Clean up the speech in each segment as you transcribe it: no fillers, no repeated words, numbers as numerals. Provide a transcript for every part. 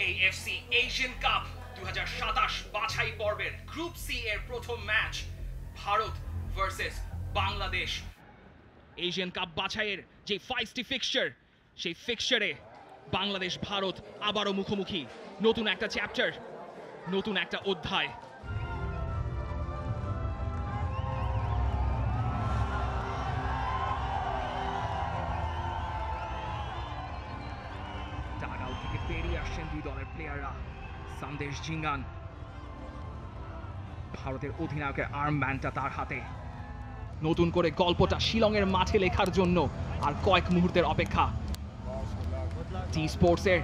AFC Asian cup 2027 বাছাই পর্বের group C এর প্রথম match Bharat versus Bangladesh. Asian cup বাছাইয়ের যে ফাইস্টি ফিক্সচার, সেই ফিক্সচারে বাংলাদেশ ভারত আবারও মুখোমুখি। নতুন একটা চ্যাপ্টার, নতুন একটা অধ্যায়। ডাগআউট থেকে বেরিয়ে আসছেন দুই দলের প্লেয়াররা। সন্দেশ ঝিঙ্গান, ভারতের অধিনায়কের আর্মব্যান্ডটা তার হাতে। নতুন করে গল্পটা শিলংয়ের মাঠে লেখার জন্য আর কয়েক মুহূর্তের অপেক্ষা। টি স্পোর্টসের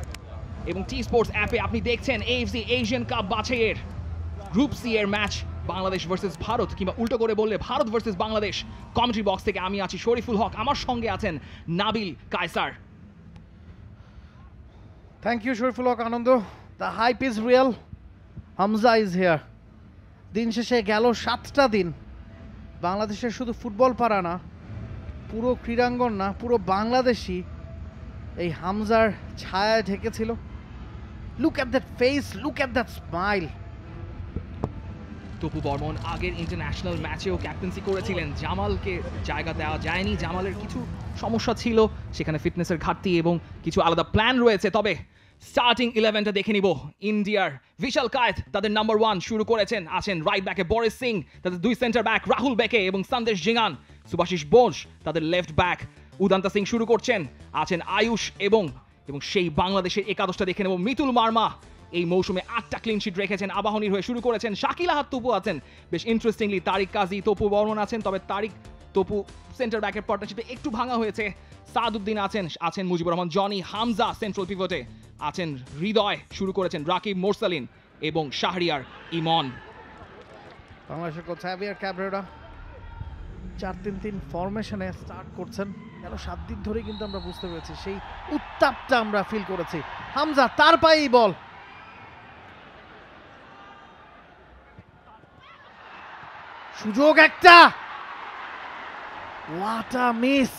এবং টি স্পোর্টস অ্যাপে আপনি দেখছেন AFC এশিয়ান কাপ বাছাইয়ের গ্রুপ সি এর ম্যাচ বাংলাদেশ ভার্সেস ভারত, কিংবা উল্টো করে বললে Bharat versus Bangladesh. Commentary box থেকে আমি আছি শরীফুল হক, আমার সঙ্গে আছেন Nabil Kaiser. Thank you, Shariful Haq Anando. The hype is real. Hamza is here. দিন শেষে গেল 7টা দিন বাংলাদেশের শুধু ফুটবল পাড়া না, পুরো ক্রীড়াঙ্গন না, পুরো বাংলাদেশই এই হামজার ছায়ায় ঢেকেছিল। Look at that face, look at that smile. Topu Barman আগের ইন্টারন্যাশনাল ম্যাচেও ক্যাপ্টেন্সি করেছিলেন। জামালকে জায়গা দেওয়া যায়নি, জামালের কিছু সমস্যা ছিল, সেখানে ফিটনেসের ঘাটতি এবং কিছু আলাদা প্ল্যান রয়েছে। তবে স্টার্টিং 11টা দেখে নিব। ইন্ডিয়ার বিশাল কায়েত তাদের নাম্বার 1 শুরু করেছেন, আছেন রাইট ব্যাকে বরিস সিং, তাদের দুই সেন্টার ব্যাক রাহুল বেকে এবং সন্দেশ জিঙ্গান, সুভাশিস বোস তাদের লেফট ব্যাক, উদান্তা সিং শুরু করছেন, আছেন আয়ুষ এবং সেই বাংলাদেশের একাদশটা দেখে নেব। মিতুল মার্মা এই মৌসুমে 8টা ক্লিন শিট রেখেছেন, আবাহনীর হয়ে শুরু করেছেন। শাকিল আহাদ তপু আছেন, বেশ ইন্টারেস্টিংলি তারিক কাজী, তপু বর্মন আছেন, তবে তারিক তপু সেন্টার ব্যাকের পার্টনারশিপে একটু ভাঙা হয়েছে। সাদউদ্দিন আছেন মুজিবুর রহমান জনি, হামজা সেন্ট্রাল পিভটে আছেন, হৃদয় শুরু করেছেন, রাকিব মোরসালিন এবং শাহরিয়ার ইমন। বাংলাদেশের কোচ হ্যাভিয়ার ক্যাব্রেরা 4-3-3 ফরমেশনে স্টার্ট করছেন। গেল 7 দিন ধরে কিন্তু আমরা বুঝতে পেরেছি, সেই উত্তাপটা আমরা ফিল করেছি। হামজা তার পায়েই বল, সুযোগ একটা, what a miss.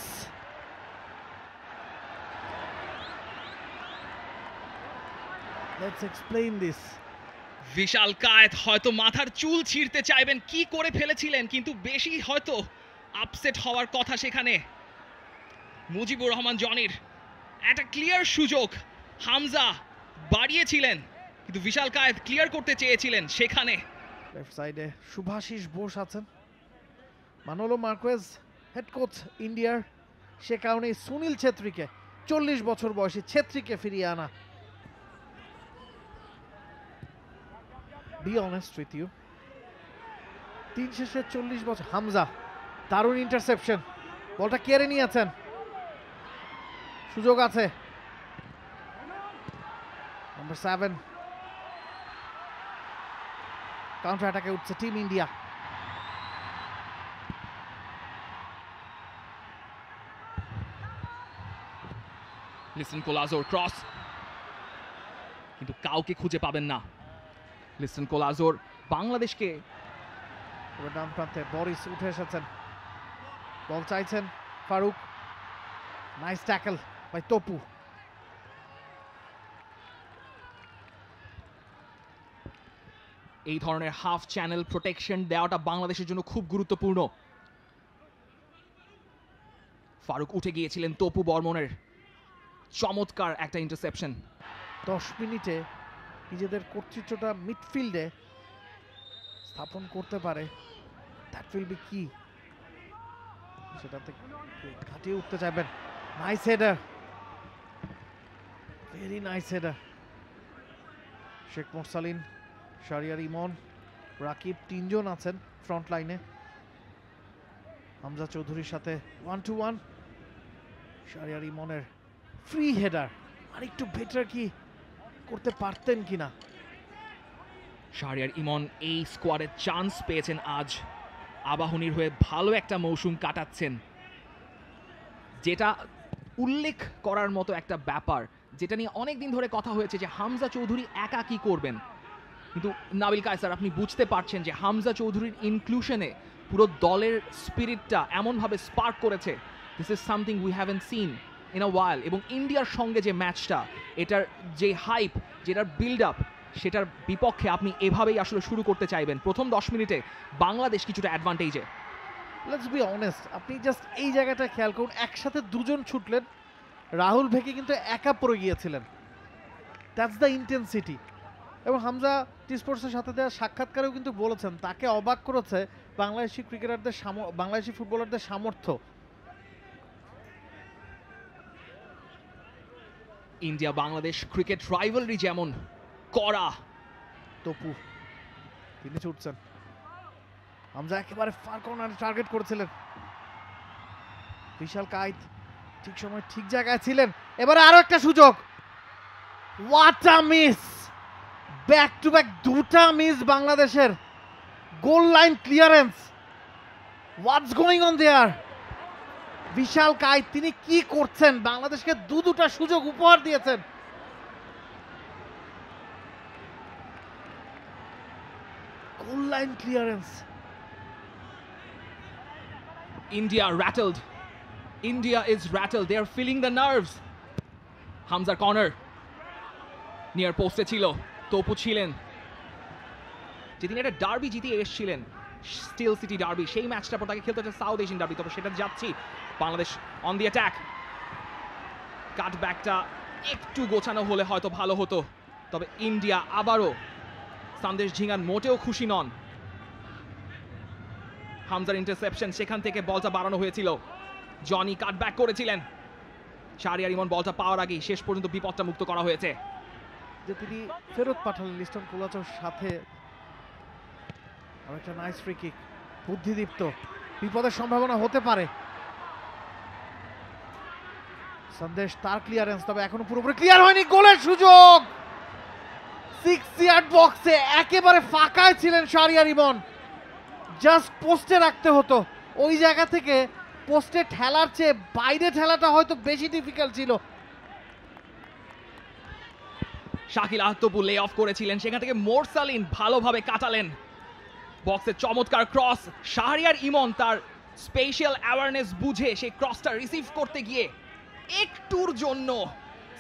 Let's explain this. Vishal Kaith হয়তো মাথার চুল ছিঁড়তে চাইবেন, কি করে ফেলেছিলেন, কিন্তু বেশি হয়তো আপসেট হওয়ার কথা সেখানে। মুজিবুর রহমান জনির একটা ক্লিয়ার সুযোগ, হামজা বাড়িয়েছিলেন কিন্তু বিশাল কায়েত ক্লিয়ার করতে চেয়েছিলেন সেখানে। লেফট সাইডে সুভাশিস বোস আছেন। মানোলো মার্কোয়েজ হেড কোচ ইন্ডিয়ার, সে কারণে সুনীল ছেত্রীকে, 40 বছর বয়সী ছেত্রীকে ফিরিয়ে আনা। বি অনেস্ট উইথ ইউ, দিন শেষে 40 বছর। হামজা দারুণ ইন্টারসেপশন, বলটা কেড়ে নিয়েছেন, সুযোগ আছে। নাম্বার 7 কাউন্টার অ্যাটাকে উঠছে টিম ইন্ডিয়া। লিসন কোলাজোর ক্রস, কিন্তু কাউকে খুঁজে পাবেন না। লিসন কোলাজোর বাংলাদেশকে, ডান প্রান্তে বরিস উঠে এসেছেন, বল চাইছেন Faruk, nice tackle by Topu. এই ধরনের হাফ চ্যানেল প্রোটেকশন দেওয়াটা বাংলাদেশের জন্য খুব গুরুত্বপূর্ণ। ফারুক উঠে গিয়েছিলেন তপু বর্মনের, চমৎকার একটা ইন্টারসেপশন। 10 মিনিটে নিজেদের কর্তৃত্বটা মিডফিল্ডে স্থাপন করতে পারে, দ্যাট উইল বি কি। সেটাতে কাটিয়ে উঠতে চাইবেন। Nice header, very nice header. Sheikh Morsalin, Shahriar Emon, Rakib, 3 জন আছেন ফ্রন্ট লাইনে। হামজা চৌধুরীর সাথে 1-to-1। শাহরিয়ার ইমনের ফ্রি হেডার, আর একটু বেটার কি করতে পারতেন কিনা। শাহরিয়ার ইমন এই স্কোয়াডে চান্স পেয়েছেন আজ, আবাহনীর হয়ে ভালো একটা মৌসুম কাটাচ্ছেন। যেটা উল্লেখ করার মতো একটা ব্যাপার, যেটা নিয়ে অনেক দিন ধরে কথা হয়েছে যে হামজা চৌধুরী একা কি করবেন, কিন্তু নাবিল কায়সার আপনি বুঝতে পারছেন যে হামজা চৌধুরীর ইনক্লুশনে পুরো দলের স্পিরিটটা এমনভাবে স্পার্ক করেছে, this is something we haven't seen in a while. এবং ইন্ডিয়ার সঙ্গে যে ম্যাচটা, এটার যে হাইপ, যেটার বিল্ড আপ সেটার বিপক্ষে আপনি এভাবেই আসলে শুরু করতে চাইবেন। প্রথম 10 মিনিটে বাংলাদেশ কিছুটা অ্যাডভান্টেজে। লেটস বি অনেস্ট, আপনি জাস্ট এই জায়গাটা খেয়াল করুন, একসাথে দুজন ছুটলেন, রাহুল ভেকে কিন্তু একা পড়ে গিয়েছিলেন। That's the intensity. এবং হামজা টি স্পোর্টসের সাথে দেওয়া সাক্ষাৎকারেও কিন্তু বলেছেন তাকে অবাক করেছে বাংলাদেশি ক্রিকেটারদের বাংলাদেশি ফুটবলারদের সামর্থ্য। ইন্ডিয়া বাংলাদেশ ক্রিকেট রাইভালরি যেমন কড়া। তপু তিনি ছুটছেন, হামজা একেবারে ফার কর্নারে টার্গেট করেছিলেন। বিশাল কায়েত ঠিক সময় ঠিক জায়গায় ছিলেন। এবারে আরো একটা সুযোগ, what a miss! Back to back দুটা মিস বাংলাদেশের। Goal line clearance, what's going on there? Vishal Kaith তিনি কি করছেন? বাংলাদেশকে দুটা সুযোগ উপহার দিয়েছেন। Goal line clearance. India rattled. India is rattled. They are feeling the nerves. Hamza corner. Near poste ছিল, তপু ছিলেন। যেদিন একটা ডার্বি জিতিয়ে এসেছিলেন, স্টিল সিটি ডার্বি, সেই ম্যাচটা পর তাকে খেলতে হচ্ছে সাউথ এশিয়ান ডার্বি। তবে সেটা যাচ্ছি। Bangladesh on the attack. কাটব্যাকটা একটু গোছানো হলে হয়তো ভালো হতো। তবে ইন্ডিয়া আবারও, সন্দেশ ঝিঙ্গান মোটেও খুশি নন। হামজার ইন্টারসেপশন, সেখান থেকে বলটা বাড়ানো হয়েছিল। জনি কাটব্যাক করেছিলেন। শাহরিয়ার ইমন বলটা পাওয়ার আগেই শেষ পর্যন্ত বিপদটা মুক্ত করা হয়েছে। যে তিনি ফেরত পাঠালেন লিস্টন কোলাচোর সাথে। আর একটা নাইস ফ্রি কিক, বুদ্ধিদীপ্ত, বিপদের সম্ভাবনা হতে পারে। সন্দেশ তার ক্লিয়ারেন্স, তবে এখনো পুরোপুরি ক্লিয়ার হয়নি। গোলের সুযোগ 6 ইয়ার্ড বক্সে, একেবারে ফাঁকায় ছিলেন শাহরিয়ার ইমন। জাস্ট পোস্টে রাখতে হতো। ওই জায়গা থেকে পোস্টে ঠেলার চেয়ে বাইরে ঠেলাটা হয়তো বেশি ডিফিকাল্ট ছিল। শাকিল আহতবু লে অফ করেছিলেন, সেখান থেকে মোরসালিন ভালোভাবে কাটালেন। বক্সে চমৎকার ক্রস। শাহরিয়ার ইমন তার স্পেশাল অ্যাওয়ারনেস বুঝে সেই ক্রসটা রিসিভ করতে গিয়ে একটুর জন্য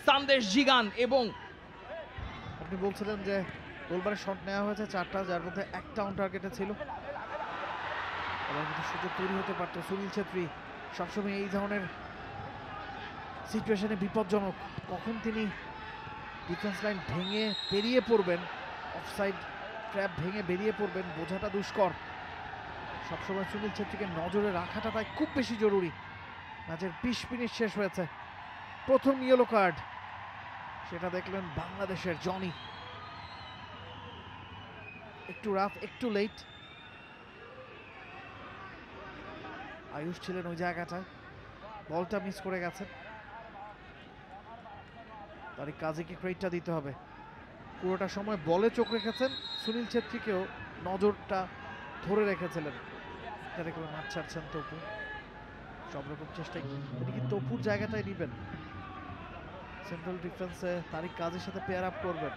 সন্দেশ জিগান এবং আপনি বলছিলেন যে গোলবারের শট নেওয়া হয়েছে 4টা, যার মধ্যে একটা অন টার্গেটে ছিল। এবার কিন্তু সুযোগ তৈরি হতে পারতো। সুনীল ছেত্রী সবসময় এই ধরনের সিচুয়েশনে বিপজ্জনক। কখন তিনি ডিফেন্স লাইন ভেঙে বেরিয়ে পড়বেন, অফসাইড ট্র্যাপ ভেঙে বেরিয়ে পড়বেন, বোঝাটা দুষ্কর। সবসময় সুনীল ছেত্রীকে নজরে রাখাটা তাই খুব বেশি জরুরি। ম্যাচের 20 মিনিট শেষ হয়েছে, প্রথম ইয়েলো কার্ড সেটা দেখলেন বাংলাদেশের জনি। একটু রাফ, একটু লেট। আয়ুষ ছিলেন ওই জায়গাটায়, বলটা মিস করে গেছেন। তারিক কাজীকে ক্রেডিটটা দিতে হবে, পুরোটা সময় বলে চোখ রেখেছেন। সুনীল ছেত্রীকেও নজরটা ধরে রেখেছিলেন, যাতে করে মাঠ ছাড়ছেন তপু। সব রকম চেষ্টাই, তিনি কি তপুর জায়গাটাই নেবেন? সেন্ট্রাল ডিফেন্সে তারিক কাজীর সাথে পেয়ার আপ করবেন।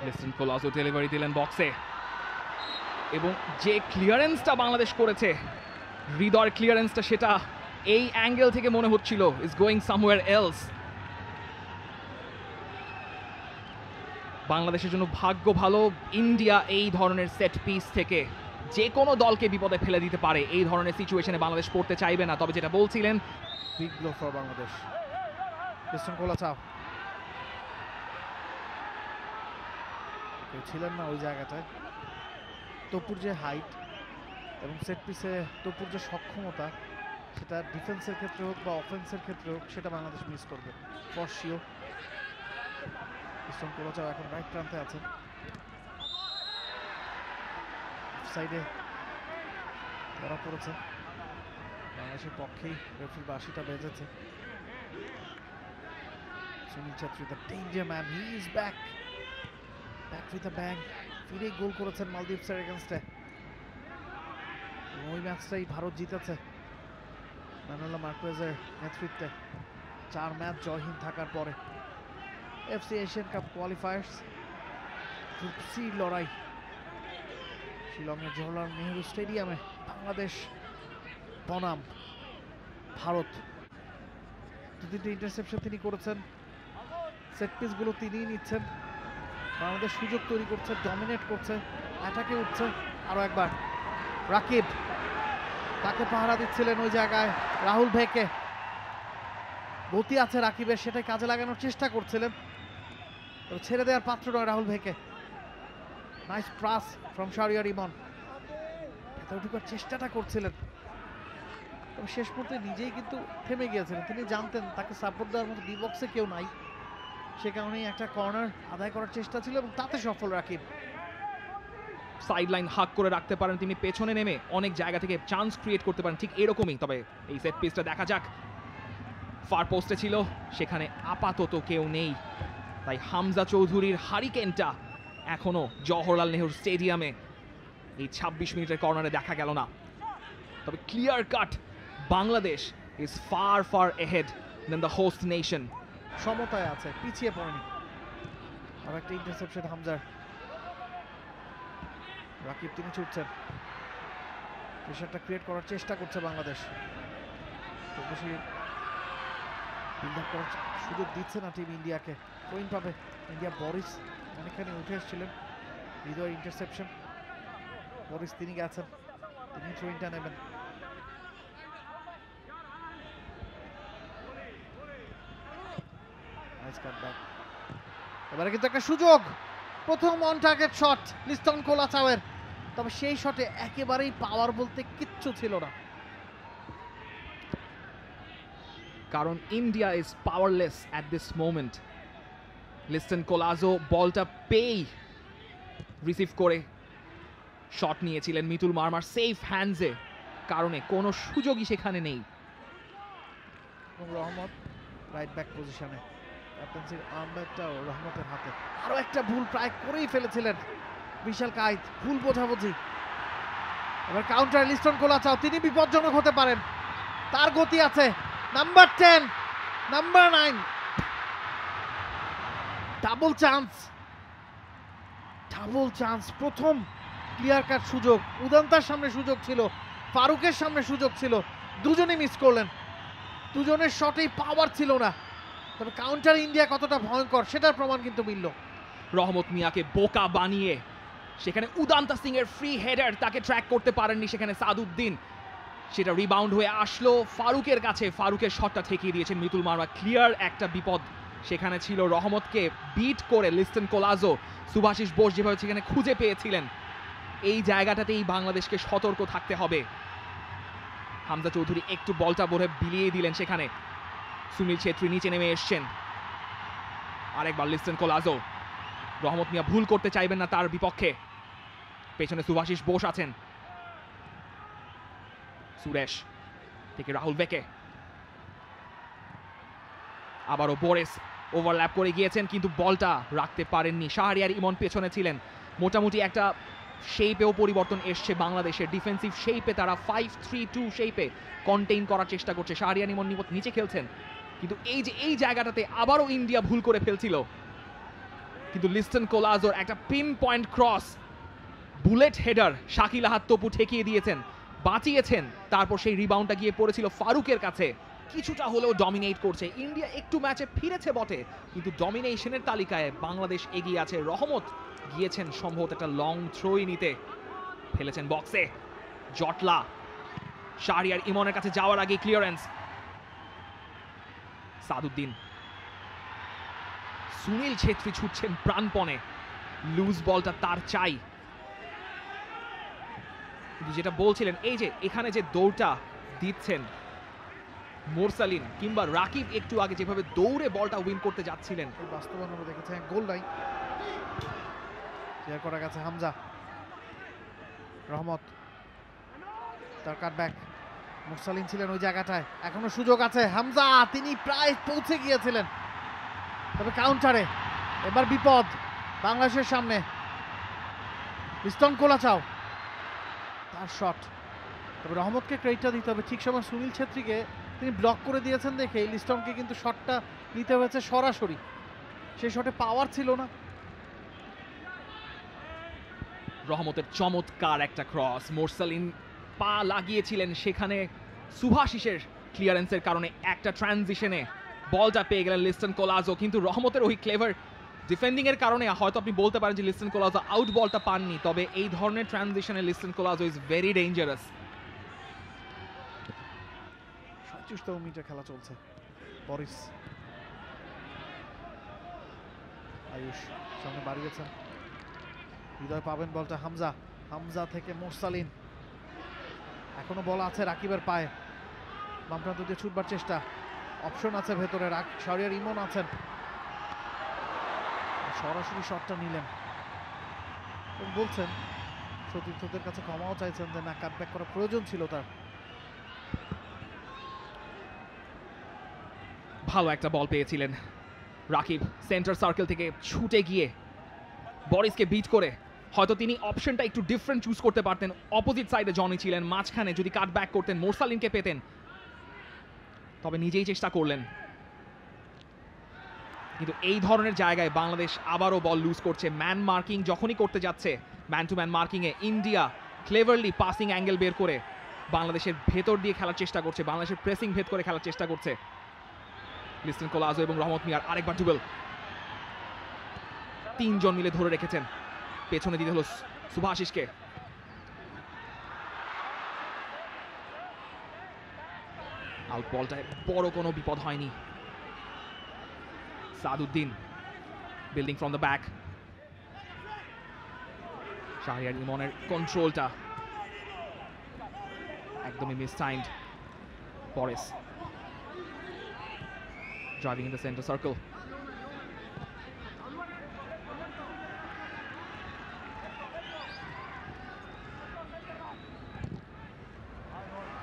লিস্টন কোলাসো ডেলিভারি দিলেন বক্সে, এবং যে ক্লিয়ারেন্সটা বাংলাদেশ করেছে, হৃদয়ের ক্লিয়ারেন্সটা, সেটা এই অ্যাঙ্গেল থেকে মনে হচ্ছিল ইজ গোয়িং সামওয়্যার এলস। বাংলাদেশের জন্য ভাগ্য ভালো, ইন্ডিয়া এই ধরনের সেট পিস থেকে যে কোনো দলকে বিপদে ফেলে দিতে পারে। এই ধরনের সিচুয়েশনে বাংলাদেশ পড়তে চাইবে না। তবে যেটা বলছিলেন, big blow for Bangladesh. Liston কোলাচাও কেউ ছিলেন না ওই জায়গাটায়। তপুর যে হাইট এবং সেট পিসে তপুর যে সক্ষমতা, সেটা ডিফেন্সের ক্ষেত্রে হোক বা অফেন্সের ক্ষেত্রে হোক, সেটা বাংলাদেশ মিস করবে ফর শিওর। লিস্টন কোলাচাও এখন রাইট প্রান্তে আছেন, সাইডে ধরা পড়েছে। বাংলাদেশের পক্ষেই রেফারির বাঁশিটা বেজেছে। Sunil Chhetri, the danger man, he is back with a bang. ফিরে গোল করেছেন মালদ্বীপসের এগেনস্টে। ওই ম্যাচটাই ভারত জিতেছে ম্যানুয়েল মার্কুয়েজের নেতৃত্বে, 4 ম্যাচ জয়হীন থাকার পরে। AFC Asian Cup qualifiers group C লড়াই শিলংয়ের জওহরলাল নেহরু স্টেডিয়ামে। বাংলাদেশ বনাম ভারত। দু তিনটে ইন্টারসেপশন তিনি করেছেন, সেট পিসগুলো তিনিই নিচ্ছেন, বাংলাদেশ সুযোগ তৈরি করছে, ডমিনেট করছে, অ্যাটাকে উঠছে। আরও একবার রাকিব, তাকে পাহারা দিচ্ছিলেন ওই জায়গায় রাহুল ভেকে। গতি আছে রাকিবের, সেটাই কাজে লাগানোর চেষ্টা করছিলেন, তবে ছেড়ে দেওয়ার পাত্র নয় Rahul Bheke. Nice pass from Shahriar Emon, ভেতরে ঢুকার চেষ্টাটা করছিলেন, তবে শেষ মুহূর্তে নিজেই কিন্তু থেমে গিয়েছিলেন। তিনি জানতেন তাকে সাপোর্ট দেওয়ার মতো ডি বক্সে কেউ নাই, সে কারণেই একটা কর্নার আদায় করার চেষ্টা ছিল এবং তাতে সফল রাকিব। সাইড লাইন হাক করে রাখতে পারেন তিনি, পেছনে নেমে অনেক জায়গা থেকে চান্স ক্রিয়েট করতে পারেন, ঠিক এরকমই। তবে এই সেট পিসটা দেখা যাক, ফার পোস্টে ছিল, সেখানে আপাতত কেউ নেই, তাই হামজা চৌধুরীর হারিকেনটা এখনো জওহরলাল নেহরু স্টেডিয়ামে এই 26 মিনিটের কর্নারে দেখা গেল না। তবে clear cut Bangladesh is far far ahead than the host nation. সমতায় আছে, পিছিয়ে পড়েনি। আর একটা ইন্টারসেপশন হামজার, রাকিব তিনি ছুটছেন, প্রেশারটা ক্রিয়েট করার চেষ্টা করছে বাংলাদেশ, খুব বেশি বিল্ড আপ করার সুযোগ দিচ্ছে না টিম ইন্ডিয়াকে। পয়েন্ট পাবে ইন্ডিয়া। বরিস অনেকখানি উঠে এসেছিলেন, হৃদয় ইন্টারসেপশন, বরিস তিনি গেছেন, তিনি থ্রোইনটা নেবেন। এবারে কিন্তু একটা সুযোগ, প্রথম অন টার্গেট শট লিস্টন কোলাচাওয়ের, তবে সেই শটে একেবারেই পাওয়ার বলতে কিচ্ছু ছিল না, কারণ India is powerless at this moment. Liston Colaco বলটা পেই রিসিভ করে শট নিয়েছিলেন মিতুল মার্মার সেফ হ্যান্ডসে, কারণে কোনো সুযোগই সেখানে নেই। এবং রহমত রাইট ব্যাক পজিশনে, ক্যাপ্টেন্সির আর্মব্যাগটাও রহমতের হাতে। আরও একটা ভুল প্রায় করেই ফেলেছিলেন বিশাল কায়েত, ভুল বোঝাবুঝি। এবার কাউন্টার লিস্টন কোলাচাও, তিনি বিপজ্জনক হতে পারেন, তার গতি আছে। Number 10, number 9, double chance, double chance. প্রথম ক্লিয়ার কাট সুযোগ, উদান্তার সামনে সুযোগ ছিল, ফারুকের সামনে সুযোগ ছিল, দুজনেই মিস করলেন। দুজনের শটেই পাওয়ার ছিল না, তবে কাউন্টার ইন্ডিয়া কতটা ভয়ঙ্কর সেটার প্রমাণ কিন্তু মিলল। রহমত মিয়াকে বোকা বানিয়ে সেখানে উদান্তা সিং এর ফ্রি হেডার, তাকে ট্র্যাক করতে পারেননি সেখানে সাদউদ্দিন, সেটা রিবাউন্ড হয়ে আসলো ফারুকের কাছে, ফারুকের শটটা ঠেকিয়ে দিয়েছেন মিতুল মার্মা। ক্লিয়ার একটা বিপদ সেখানে ছিল, রহমতকে বিট করে লিস্টন কোলাজো, সুভাশিস বোস যেভাবে সেখানে খুঁজে পেয়েছিলেন, এই জায়গাটাতেই বাংলাদেশকে সতর্ক থাকতে হবে। হামজা চৌধুরী একটু বলটা ভরে বিলিয়ে দিলেন সেখানে, সুনীল ছেত্রী নিচে নেমে এসছেন, আরেকবার লিস্টন কোলাজো। রহমত মিয়া ভুল করতে চাইবেন না তার বিপক্ষে, পেছনে সুভাশিস বোস আছেন, সুরেশ থেকে রাহুল ভেকে, আবারও বোরেস ওভারল্যাপ করে গিয়েছেন কিন্তু বলটা রাখতে পারেননি। শাহরিয়ার ইমন পেছনে ছিলেন, মোটামুটি একটা শেপেও পরিবর্তন এসছে বাংলাদেশের, ডিফেন্সিভ শেপে তারা 5-3-2 শেপে কন্টেইন করার চেষ্টা করছে। শাহরিয়ার ইমন নিচে খেলছেন, কিন্তু এই জায়গাটাতে আবারও ইন্ডিয়া ভুল করে ফেলছিল, কিন্তু লিস্টন কোলাজোর একটা pin point cross, bullet header Shakil Ahad Topu ঠেকিয়ে দিয়েছেন, বাঁচিয়েছেন, তারপর সেই রিবাউন্ডটা গিয়ে পড়েছিল ফারুকের কাছে। কিছুটা হলেও ডমিনেট করছে ইন্ডিয়া, একটু ম্যাচে ফিরেছে বটে, কিন্তু ডমিনেশনের তালিকায় বাংলাদেশ এগিয়ে আছে। রহমত গিয়েছেন সম্ভবত একটা লং থ্রোই নিতে, ফেলেছেন বক্সে, জটলা শাহরিয়ার ইমনের কাছে যাওয়ার আগে ক্লিয়ারেন্স, সাদউদ্দিন, সুনীল ছেত্রী ছুটছেন প্রাণপণে, লুজ বলটা তার চাই। কিন্তু যেটা বলছিলেন, এই যে এখানে যে দৌড়টা দিচ্ছেন মোরসালিন কিংবা রাকিব একটু আগে যেভাবে দৌড়ে বলটা উইন করতে যাচ্ছিলেন, বাস্তবায়ন আমরা দেখেছি, গোল নাই, ক্লিয়ার করা গেছে হামজা। রহমত তার কাটব্যাক, মোরসালিন ছিলেন ওই জায়গাটায়, এখনো সুযোগ আছে। হামজা তিনি প্রায় পৌঁছে গিয়েছিলেন, তবে কাউন্টারে এবার বিপদ বাংলাদেশের সামনে। লিস্টন কোলাচাও, তার শট, তবে রহমতকে ক্রেডিটটা দিতে হবে, ঠিক সময় সুনীল ছেত্রীকে তিনি ব্লক করে দিয়েছেন দেখে লিস্টনকে কিন্তু শটটা নিতে হয়েছে সরাসরি, সেই শটে পাওয়ার ছিল না। রহমতের চমৎকার একটা ক্রস, মোরসালিন পা লাগিয়েছিলেন সেখানে, সুভাশিসের ক্লিয়ারেন্সের কারণে একটা ট্রানজিশনে বলটা পেয়ে গেলেন লিস্টন কোলাজো, কিন্তু রহমতের ওই ক্লেভার ডিফেন্ডিং এর কারণে হয়তো আপনি বলতে পারেন যে লিস্টন কোলাজো আউট বলটা পাননি, তবে এই ধরনের ট্রানজিশনে লিস্টন কোলাজো ইজ ভেরি ডেঞ্জারাস। 37তম মিনিটে খেলা চলছে। বরিস আয়ুষ সামনে বাড়িয়েছেন, হৃদয় পাবেন বলটা হামজা, হামজা থেকে মোরসালিন, এখনো বল আছে রাকিবের পায়ে, বাম প্রান্ত দিয়ে ছুটবার চেষ্টা, অপশন আছে ভেতরে, শাহরিয়ার ইমন আছেন, সরাসরি শটটা নিলেন এবং বলছেন সতীর্থদের কাছে ক্ষমাও চাইছেন যে না, কাটব্যাক করার প্রয়োজন ছিল তার। ভালো একটা বল পেয়েছিলেন রাকিব, সেন্টার সার্কেল থেকে ছুটে গিয়ে বরিসকে বিট করে হয়তো তিনি অপশনটা একটু ডিফারেন্ট চুজ করতে পারতেন। অপোজিট সাইডে জনি ছিলেন, মাঝখানে যদি কাট ব্যাক করতেন মোরসালিনকে পেতেন, তবে নিজেই চেষ্টা করলেন। কিন্তু এই ধরনের জায়গায় বাংলাদেশ আবারও বল লুজ করছে। ম্যান মার্কিং যখনই করতে যাচ্ছে, ম্যান টু ম্যান মার্কিংয়ে ইন্ডিয়া ক্লেভারলি পাসিং অ্যাঙ্গেল বের করে বাংলাদেশের ভেতর দিয়ে খেলার চেষ্টা করছে, বাংলাদেশের প্রেসিং ভেদ করে খেলার চেষ্টা করছে। লিস্টন কোলাজো এবং রহমত মিয়ার আরেকবার ডুবেল, তিনজন মিলে ধরে রেখেছেন, পেছনে দিতে হলো সুভাশিসকে। আউট বলটায় বড় কোনো বিপদ হয়নি। Saaduddin building from the back, Shahriar ইমনের কন্ট্রোলটা একদমই miss timed. Boris driving in the center circle.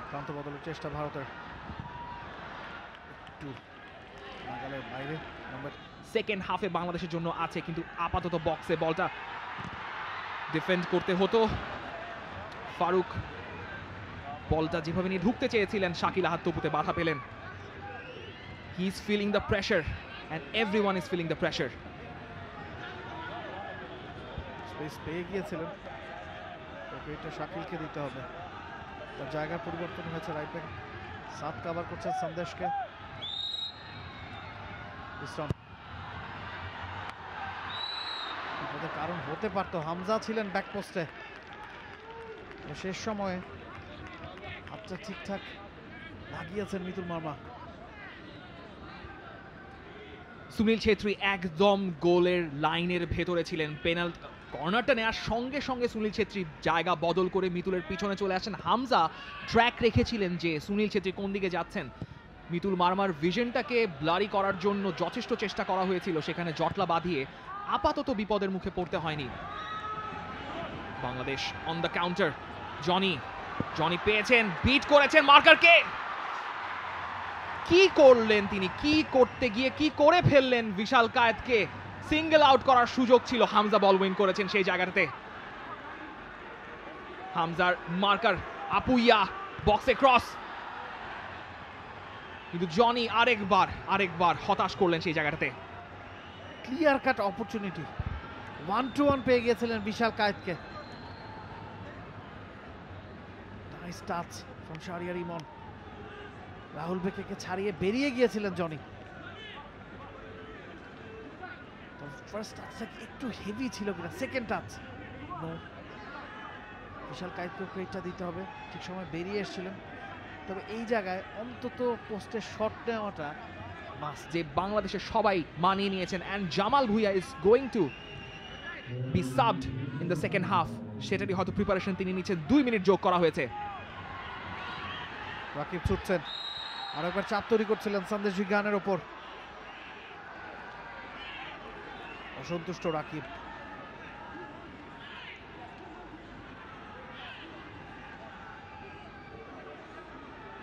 প্রান্ত বদলের চেষ্টা ভারতের, একটু নাগালের বাইরে। সেকেন্ড হাফে বাংলাদেশের জন্য আছে, কিন্তু আপাতত বক্সে বলটা ডিফেন্ড করতে হতো। ফারুক বলটা যেভাবে নিয়ে ঢুকতে চেয়েছিলেন, শাকিল আহাদ তবুতে বাধা পেলেন। He is feeling the pressure and everyone is feeling the pressure. Space পেয়ে গিয়েছিলেন, তবে এটা শাকিলকে দিতে হবে, তার জায়গার পরিবর্তন হয়েছে। রাইট ব্যাক সাত কভার করছেন সন্দেশকে, বিশ্রাম বিপদের কারণ হতে পারতো। হামজা ছিলেন ব্যাক পোস্টে, শেষ সময়ে হাতটা ঠিকঠাক লাগিয়েছেন মিতুল মার্মা। সুনীল ছেত্রী একদম গোলের লাইনের ভেতরে ছিলেন, পেনাল্টি কর্নারটা নেওয়ার সঙ্গে সঙ্গে সুনীল ছেত্রী জায়গা বদল করে মিতুলের পিছনে চলে আসেন। হামজা ট্র্যাক রেখেছিলেন যে সুনীল ছেত্রী কোন দিকে যাচ্ছেন। মিতুল মার্মার ভিশনটাকে ব্লারি করার জন্য যথেষ্ট চেষ্টা করা হয়েছিল, সেখানে জটলা বাঁধিয়ে আপাতত বিপদের মুখে পড়তে হয়নি। Bangladesh on the counter, Johnny পেয়েছেন, বিট করেছেন মার্কারকে। কি করলেন তিনি, কি করতে গিয়ে কি করে ফেললেন বিশাল কায়েতকে। সিঙ্গেল আউট করার সুযোগ ছিল, হামজা বল উইন করেছেন সেই জায়গাটাতে। হামজার মার্কার আপুইয়া বক্সে ক্রস, কিন্তু জনি আরেকবার হতাশ করলেন সেই জায়গাটাতে। ক্লিয়ার কাট অপরচুনিটি, 1-1 পেয়ে গিয়েছিলেন বিশাল কায়েতকে। নাইস টাচ ফ্রম শাহরিয়ার ইমন, রাহুল বেকেকে ছাড়িয়ে বেরিয়ে গিয়েছিলেন জনি। ফার্স্ট টাচটা একটু হেভি ছিল কিনা, সেকেন্ড টাচ নো, বিশাল কায়েতকে ক্রেডিটটা দিতে হবে, ঠিক সময় বেরিয়ে এসেছিলেন। তবে এই জায়গায় অন্তত পোস্টের শট নেওয়াটা মাস্ট, যে বাংলাদেশের সবাই মানিয়ে নিয়েছেন। And Jamal Bhuiyan is going to be subbed in the second half, সেটারই হয়তো প্রিপারেশন তিনি নিচ্ছেন। 2 মিনিট যোগ করা হয়েছে। রাকিব ছুটছেন, আরেকবার চাপ তৈরি করছিলেন সন্দেশ বিজ্ঞানের ওপর, অসন্তুষ্ট রাকিব।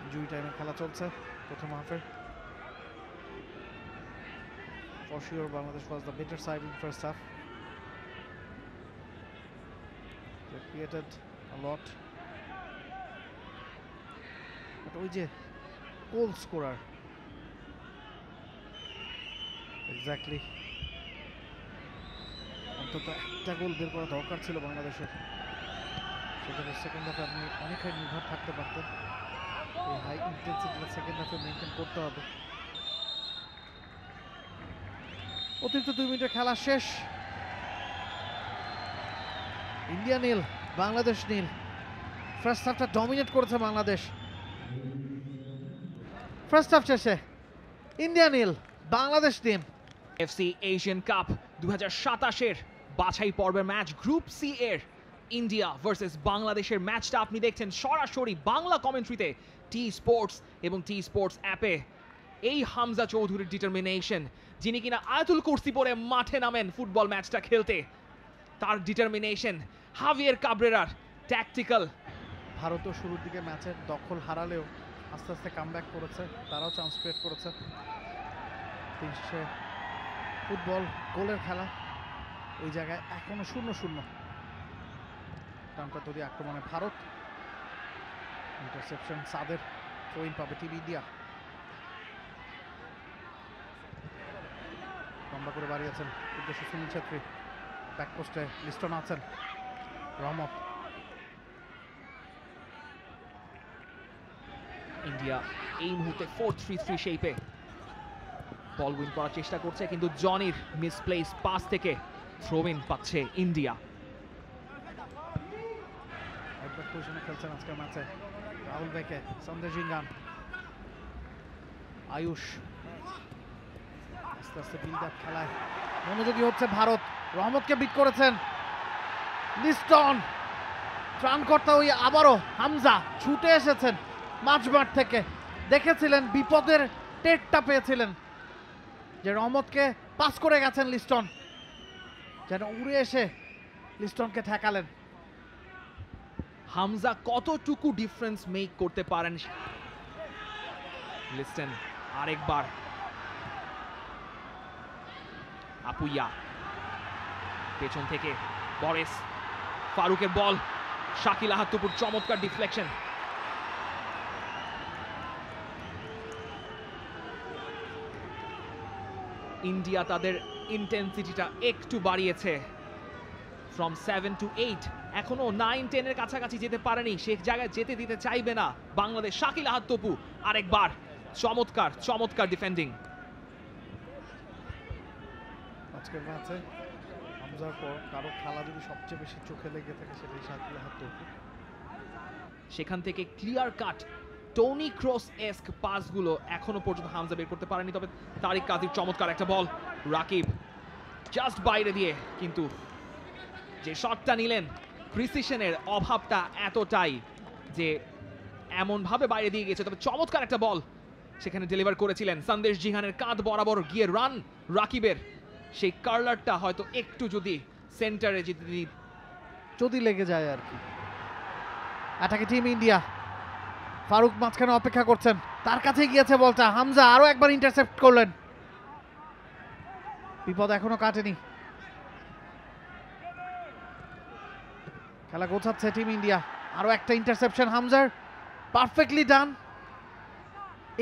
ইনজুরি টাইমে খেলা চলছে প্রথম হাফের। For sure Bangladesh was the better side in first half. They created a lot. But ওই যে গোল স্কোরার, এক্স্যাক্টলি, অন্তত একটা গোল বের করা দরকার ছিল বাংলাদেশের, সেখানে সেকেন্ড হাফে আপনি অনেকটাই নির্ভর থাকতে পারতেন। এই হাই ইন্টেন্সিটিটা সেকেন্ড হাফে মেনটেন করতে হবে। অতিরিক্ত 2 মিনিটের খেলা শেষ। India nil, Bangladesh nil. First হাফটা ডমিনেট করেছে বাংলাদেশ। ফার্স্ট হাফ শেষে India nil, Bangladesh team. FC Asian cup 2027-এর বাছাই পর্বের ম্যাচ গ্রুপ সি এর ইন্ডিয়া ভার্সেস বাংলাদেশের ম্যাচটা আপনি দেখছেন সরাসরি বাংলা কমেন্ট্রিতে টি স্পোর্টস এবং টি স্পোর্টস অ্যাপে। এই হামজা চৌধুরীর ডিটারমিনেশন, যিনি কিনা আয়াতুল কুরসি পরে মাঠে নামেন ফুটবল ম্যাচটা খেলতে, তার ডিটারমিনেশন, হাভিয়ের কাবরেরার ট্যাকটিক্যাল। ভারতও শুরুর দিকে ম্যাচের দখল হারালেও আস্তে আস্তে কামব্যাক করেছে, তারাও চান্স ক্রিয়েট করেছে। দিন শেষে ফুটবল গোলের খেলা, ওই জায়গায় এখনো 0-0। টানটা তৈরি আক্রমণে ভারত, ইন্টারসেপশন সাদের, থ্রোইন পাবে টিম ইন্ডিয়া। লম্বা করে বাড়িয়েছেন উদ্দেশ্য সুনীল ছেত্রী, ব্যাক পোস্টে লিস্টন আছেন, রহমত। ইন্ডিয়া এই মুহূর্তে 4-3-3 শেপে বল উইন করার চেষ্টা করছে, কিন্তু জনির মিসপ্লেস পাস থেকে থ্রো ইন পাচ্ছে ইন্ডিয়া। একবার পজিশনে খেলছেন আজকের ম্যাচে রাহুল বেকে, সন্দেশ জিঙ্গান, আয়ুষ। আস্তে আস্তে বিল্ড আপ খেলায় মনোযোগী হচ্ছে ভারত। রহমতকে বিট করেছেন লিস্টন। ত্রাণকর্তা ওই আবারও হামজা ছুটে এসেছেন মাঝমাঠ থেকে। দেখেছিলেন বিপদের টেরটা পেয়েছিলেন যে রহমতকে পাস করে গেছেন লিস্টন, যেন উড়ে এসে লিস্টনকে ঠেকালেন। হামজা কতটুকু ডিফারেন্স মেক করতে পারেন। লিস্টন আরেকবার, আপুইয়া পেছন থেকে বরেস, ফারুকের বল, শাকিল আহাতুপুর চমৎকার ডিফ্লেকশন। ইন্ডিয়া তাদের ইন্টেন্সিটিটা একটু বাড়িয়েছে, ফ্রম 7 to 8, এখনো 9-10 এর কাছাকাছি যেতে পারেনি, সে জায়গায় যেতে দিতে চাইবে না বাংলাদেশ। শাকিল আহাতুপু আরেকবার চমৎকার চমৎকার ডিফেন্ডিং। আজকের ম্যাচে হামজার পর কারো খেলা যদি সবচেয়ে বেশি চোখে লেগে থাকে সেটাই শাকিল আহাতুপু। সেখান থেকে ক্লিয়ার কাট টনি ক্রস এস্ক পাসগুলো এখনো পর্যন্ত হামজা বের করতে পারেনি। তবে তারিক কাদির চমৎকার একটা বল, রাকিব জাস্ট বাইরে দিয়ে, কিন্তু যে শটটা নিলেন প্রিসিশনের অভাবটা এতটাই যে এমনভাবে বাইরে দিয়ে গেছে। তবে চমৎকার একটা বল সেখানে ডেলিভার করেছিলেন সন্দেশ জিহানের কাঁধ বরাবর গিয়ে রান রাকিবের, সেই কার্লারটা হয়তো একটু যদি সেন্টারে যদি লেগে যায় আর কি। অ্যাটাকে টিম ইন্ডিয়া, ফারুক মাঝখানে অপেক্ষা করছেন, তার কাছে গিয়েছে বলটা, হামজা আরো একবার ইন্টারসেপ্ট করলেন। বিপদ এখনো কাটেনি, খেলা গোছাচ্ছে টিম ইন্ডিয়া। আরো একটা ইন্টারসেপশন হামজার, পারফেক্টলি ডান।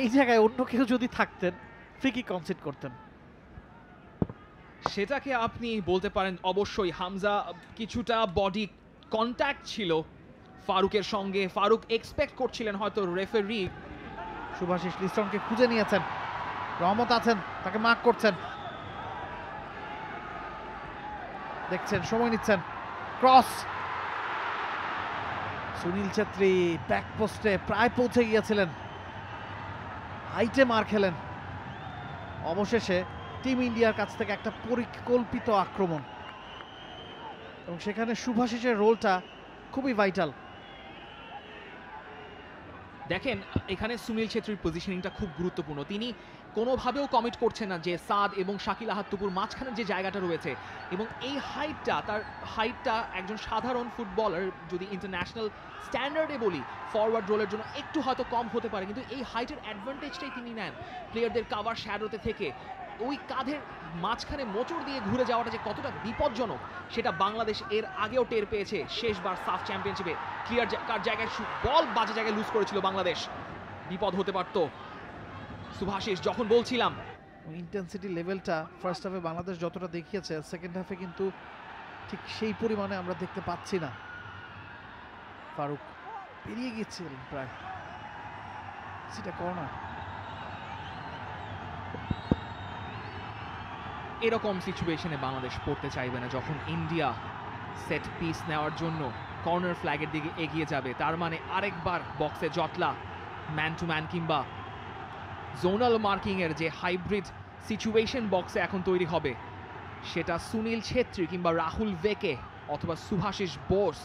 এই জায়গায় অন্য কেউ যদি থাকতেন ফ্রি কিক কনসিড করতেন। সেটাকে আপনি বলতে পারেন অবশ্যই। হামজা কিছুটা বডি কন্ট্যাক্ট ছিল ফারুকের সঙ্গে, ফারুক এক্সপেক্ট করছিলেন হয়তো রেফারি। শুভাশিস লিস্টনকে খুঁজে নিয়েছেন, রহমত আছেন, তাকে মার্ক করছেন, দেখছেন, সময় নিচ্ছেন, ক্রস। সুনীল ছেত্রী ব্যাক পোস্টে প্রায় পৌঁছে গিয়েছিলেন, হাইটে মার খেলেন। অবশেষে টিম ইন্ডিয়ার কাছ থেকে একটা পরিকল্পিত আক্রমণ, এবং সেখানে শুভাশিসের রোলটা খুবই ভাইটাল। দেখেন এখানে সুনীল ছেত্রীর পজিশনিংটা খুব গুরুত্বপূর্ণ। তিনি কোনোভাবেও কমিট করছেন না যে সাদ এবং শাকিল আহাতুপুর মাঝখানে যে জায়গাটা রয়েছে, এবং এই হাইটটা, তার হাইটটা একজন সাধারণ ফুটবলার যদি ইন্টারন্যাশনাল স্ট্যান্ডার্ডে বলি ফরওয়ার্ড রোলের জন্য একটু হয়তো কম হতে পারে, কিন্তু এই হাইটের অ্যাডভান্টেজটাই তিনি নেন প্লেয়ারদের কাভার শ্যাডোতে থেকে। ওই কাঁধের মাঝখানে মোচড় দিয়ে ঘুরে যাওয়াটা যে কতটা বিপজ্জনক সেটা বাংলাদেশ এর আগেও টের পেয়েছে। শেষবার সাফ চ্যাম্পিয়নশিপে ক্লিয়ার কার জায়গায় বল বাজে জায়গায় লুজ করেছিল বাংলাদেশ, বিপদ হতে পারত। শুভাশিস যখন বলছিলাম ইন্টেন্সিটি লেভেলটা ফার্স্ট হাফে বাংলাদেশ যতটা দেখিয়েছে, সেকেন্ড হাফে কিন্তু ঠিক সেই পরিমাণে আমরা দেখতে পাচ্ছি না। ফারুক পেরিয়ে গিয়েছিলেন প্রায়। সেটা কর্নার। এরকম সিচুয়েশনে বাংলাদেশ পড়তে চাইবে না যখন ইন্ডিয়া সেট পিস নেওয়ার জন্য কর্নার ফ্ল্যাগের দিকে এগিয়ে যাবে। তার মানে আরেকবার বক্সে জটলা, ম্যান টু ম্যান কিংবা জোনাল মার্কিং এর যে হাইব্রিড সিচুয়েশন বক্সে এখন তৈরি হবে, সেটা সুনীল ছেত্রী কিংবা রাহুল ভেকে অথবা সুভাশিস বোস,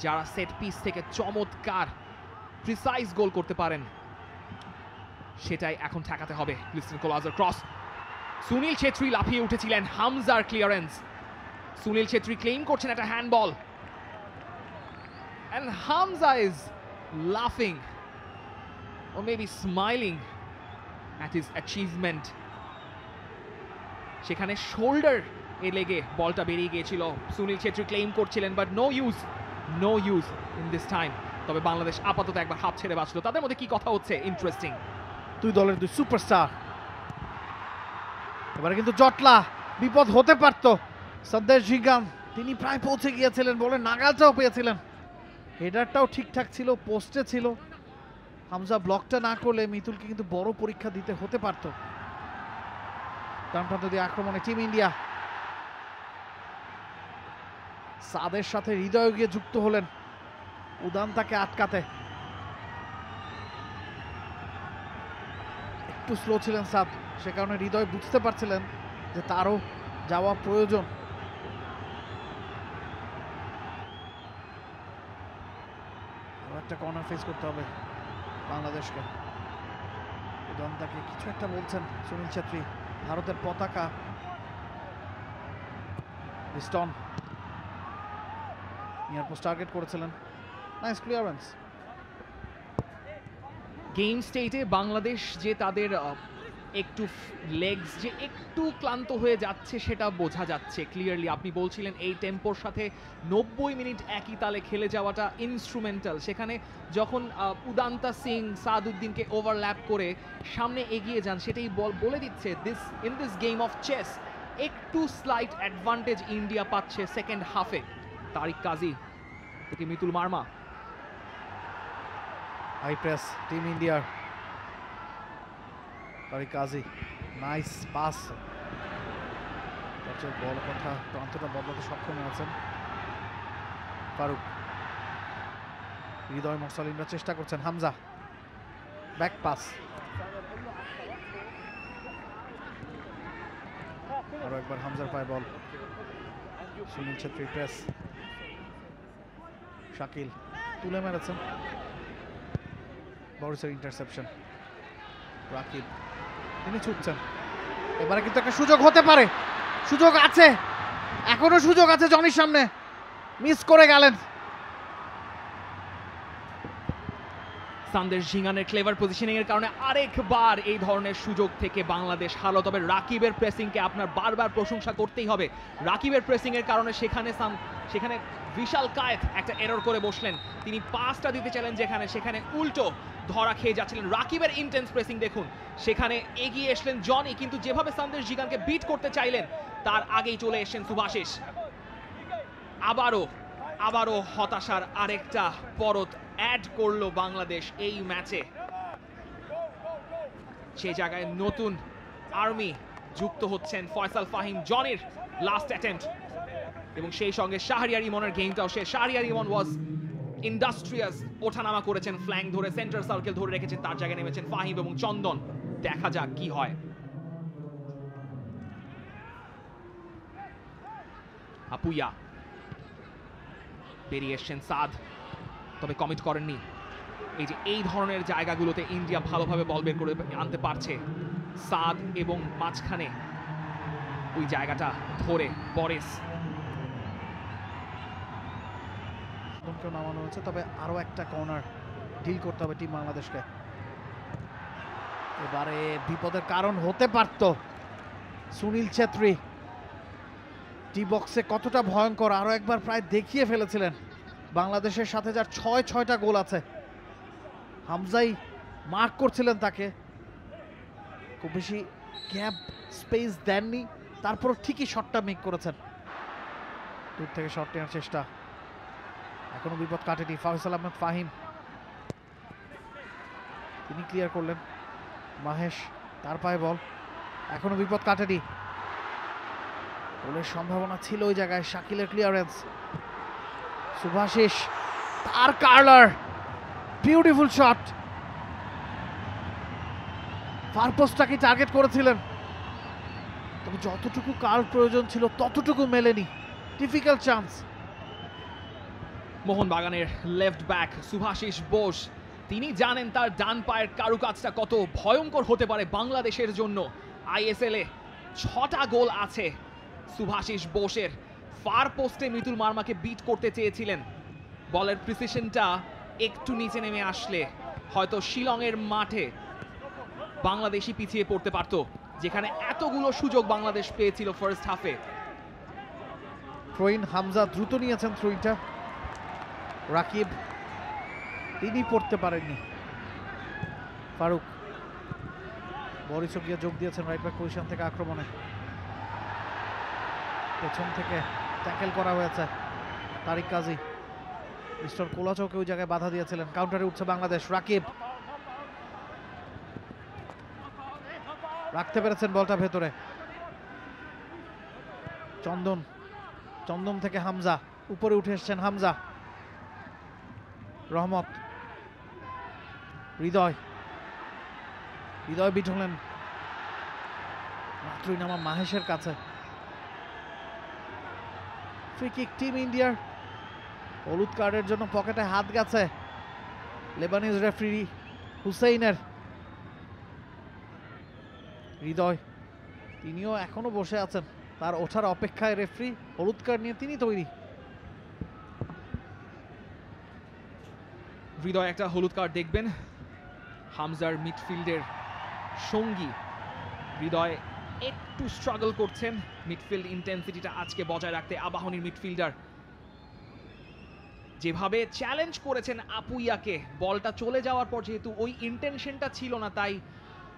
যারা সেট পিস থেকে চমৎকার প্রিসাইজ গোল করতে পারেন, সেটাই এখন ঠেকাতে হবে। লিস্টন কোলাজের ক্রস, সুনীল ছেত্রী লাফিয়ে উঠেছিলেন, হামজার ক্লিয়ারেন্স, সুনীল ছেত্রী ক্লেম করছেন একটা handball, and Hamza is laughing or maybe smiling at his achievement. সেখানে শোল্ডার এ লেগে বলটা বেরিয়ে গিয়েছিল, সুনীল ছেত্রী ক্লেম করছিলেন, but no use in this time. তবে বাংলাদেশ আপাতত একবার হাফ ছেড়ে বাঁচলো। তাদের মধ্যে কি কথা হচ্ছে ইন্টারেস্টিং। দুই দলের দুই সুপারস্টার। এবারে কিন্তু জটলা, বিপদ হতে পারত। সন্দেশ ঝিগান তিনি প্রায় পৌঁছে গিয়েছিলেন, বলে নাগালটাও পেয়েছিলেন, হেডারটাও ঠিকঠাক ছিল, পোস্টে ছিল। হামজা ব্লকটা না করলে মিতুলকে কিন্তু বড় পরীক্ষা দিতে হতে পারত। ডান প্রান্ত দিয়ে আক্রমণে টিম ইন্ডিয়া, সাদের সাথে হৃদয় গিয়ে যুক্ত হলেন উদান্তাকে আটকাতে। একটু স্লো ছিলেন সাদ, সে কারণে হৃদয় বুঝতে পারছিলেন যে তারও যাওয়া প্রয়োজন। একটা কর্নার ফেস করতে হবে বাংলাদেশকে। উদান্তাকে কিছু একটা বলছেন সুনীল ছেত্রী, ভারতের পতাকা। লিস্টন নিয়ার পোস্ট টার্গেট করেছিলেন, নাইস ক্লিয়ারেন্স। গেম স্টেটে বাংলাদেশ যে তাদের একটু লেগস যে একটু ক্লান্ত হয়ে যাচ্ছে সেটা বোঝা যাচ্ছে ক্লিয়ারলি। আপনি বলছিলেন এই টেম্পোর সাথে 90 মিনিট একই তালে খেলে যাওয়াটা ইনস্ট্রুমেন্টাল। সেখানে যখন উদান্তা সিং সাদউদ্দিনকে ওভারল্যাপ করে সামনে এগিয়ে যান, সেটাই বলে দিচ্ছে in this game of chess একটু স্লাইট অ্যাডভান্টেজ ইন্ডিয়া পাচ্ছে সেকেন্ড হাফে। তারিক কাজী থেকে Mitul Marma, high press team ইন্ডিয়ার। তারিক কাজী, নাইস পাস। বল কথা প্রান্তটা বদলাতে সক্ষম হয়েছেন ফারুক। হৃদয় মোরসালিনরা চেষ্টা করছেন, হামজা ব্যাক পাস, আরো একবার হামজার পায়ে বল। সুনীল ছেত্রী প্রেস, শাকিল তুলে মেরেছেন, বরিসের ইন্টারসেপশন। রাকিব তিনি ছুটছেন, এবারে কিন্তু একটা সুযোগ হতে পারে, সুযোগ আছে, এখনো সুযোগ আছে জনির সামনে, মিস করে গেলেন। সন্দেশ ঝিঙ্গানের ক্লেভার পজিশনিং এর কারণে আরেকবার এই ধরনের সুযোগ থেকে বাংলাদেশ হারলো। তবে রাকিবের প্রেসিংকে আপনার বারবার প্রশংসা করতেই হবে। রাকিবের প্রেসিং এর কারণে সেখানে বিশাল কায়েত একটা এরর করে বসলেন। তিনি পাসটা দিতে চাইলেন সেখানে উল্টো ধরা খেয়ে যাচ্ছিলেন। রাকিবের ইন্টেন্স প্রেসিং দেখুন, সেখানে এগিয়ে এসলেন জনি, কিন্তু যেভাবে সন্দেশ ঝিঙ্গানকে বিট করতে চাইলেন তার আগেই চলে এসেছেন সুভাশিস। আবারও হতাশার আরেকটা পরত অ্যাড করলো বাংলাদেশ এই ম্যাচে। সেই জায়গায় নতুন আর্মি যুক্ত হচ্ছেন, ফয়সাল ফাহিম, জনির লাস্ট অ্যাটেম্প্ট, এবং সেই সঙ্গে শাহরিয়ার ইমনের গেমটাও শেষ। শাহরিয়ার ইমন ওয়াজ ইন্ডাস্ট্রিয়াস, ওঠানামা করেছেন, ফ্ল্যাঙ্ক ধরে সেন্টার সার্কেল ধরে রেখেছেন, তার জায়গায় নেমেছেন ফাহিম এবং চন্দন। দেখা যাক কি হয়। আপুইয়া বেরিয়ে এসছেন সাদ, তবে কমিট করেননি। এই ধরনের জায়গাগুলোতে ইন্ডিয়া ভালোভাবে বল বের করে আনতে পারছে। সাদ এবং মাঝখানে ওই জায়গাটা ধরে বরিস নামানো হয়েছে, তবে আরো একটা কর্নার ডিল করতে হবে টিম বাংলাদেশকে। এবারে বিপদের কারণ হতে পারত সুনীল ছেত্রী, টি বক্সে কতটা ভয়ঙ্কর আরো একবার প্রায় দেখিয়ে ফেলেছিলেন। বাংলাদেশের সাথে যার 6টা গোল আছে, হামজাই মার্ক করছিলেন তাকে, খুব বেশি গ্যাপ স্পেস দেননি, তারপর ঠিকই শটটা মেক করেছেন। দূর থেকে শট নেওয়ার চেষ্টা, এখনো বিপদ কাটেনি। ফয়সাল আহমেদ ফাহিম তিনি ক্লিয়ার করলেন। মাহেশ, তার পায়ে বল, এখনো বিপদ কাটেনি। গোলের সম্ভাবনা ছিল ওই জায়গায়। শাকিলের ক্লিয়ারেন্স, শুভাশিস, তার কার্লার, বিউটিফুল শট। ফার পোস্টটাকে টার্গেট করেছিলেন, তবে যতটুকু কার্ল প্রয়োজন ছিল ততটুকু মেলেনি। Difficult chance. মোহনবাগানের লেফট ব্যাক শুভাশিস বোস, তিনি জানেন তার ডান পায়ের কারুকাজটা কত ভয়ঙ্কর হতে পারে বাংলাদেশের জন্য। আইএসএল এ 6টা গোল আছে শুভাশিস বোসের। ফার পোস্টে মিতুল মার্মাকে বিট করতে চেয়েছিলেন। বলের প্রিসিশনটা একটু নিচে নেমে আসলে হয়তো শিলংয়ের মাঠে বাংলাদেশি পিছিয়ে পড়তে পারত, যেখানে এতগুলো সুযোগ বাংলাদেশ পেয়েছিল ফার্স্ট হাফে। থ্রোইন হামজা দ্রুত নিয়েছেন থ্রোইনটা। রাকিব, তিনি পড়তে পারেননি। ফারুক, বরিসও গিয়ে যোগ দিয়েছেন রাইট ব্যাক পজিশন থেকে আক্রমণে। পেছন থেকে ট্যাকেল করা হয়েছে তারিক কাজী। মিস্টার কোলাচৌকে ওই জায়গায় বাধা দিয়েছিলেন। কাউন্টারে উঠছে বাংলাদেশ। রাকিব রাখতে পেরেছেন বলটা ভেতরে। চন্দন, চন্দন থেকে হামজা, উপরে উঠে এসছেন হামজা। রহমত, হৃদয়, হৃদয় বিট হলেন মাত্রই নামা মাহেশের কাছে। ফ্রি কিক টিম ইন্ডিয়ার। হলুদ কার্ডের জন্য পকেটে হাত গেছে লেবানিজ রেফারি হুসেইনের। হৃদয়, তিনিও এখনো বসে আছেন, তার ওঠার অপেক্ষায়। রেফারি হলুদ কার্ড নিয়ে তিনি তৈরি। হৃদয় একটা হলুদ কার্ড দেখবেন। হামজার মিডফিল্ডের সঙ্গী হৃদয় একটু স্ট্রাগল করছেন মিডফিল্ড ইন্টেন্সিটিটা আজকে বজায় রাখতে। আবাহনীর মিডফিল্ডার যেভাবে চ্যালেঞ্জ করেছেন আপুইয়াকে, বলটা চলে যাওয়ার পর যেহেতু ওই ইন্টেনশনটা ছিল না, তাই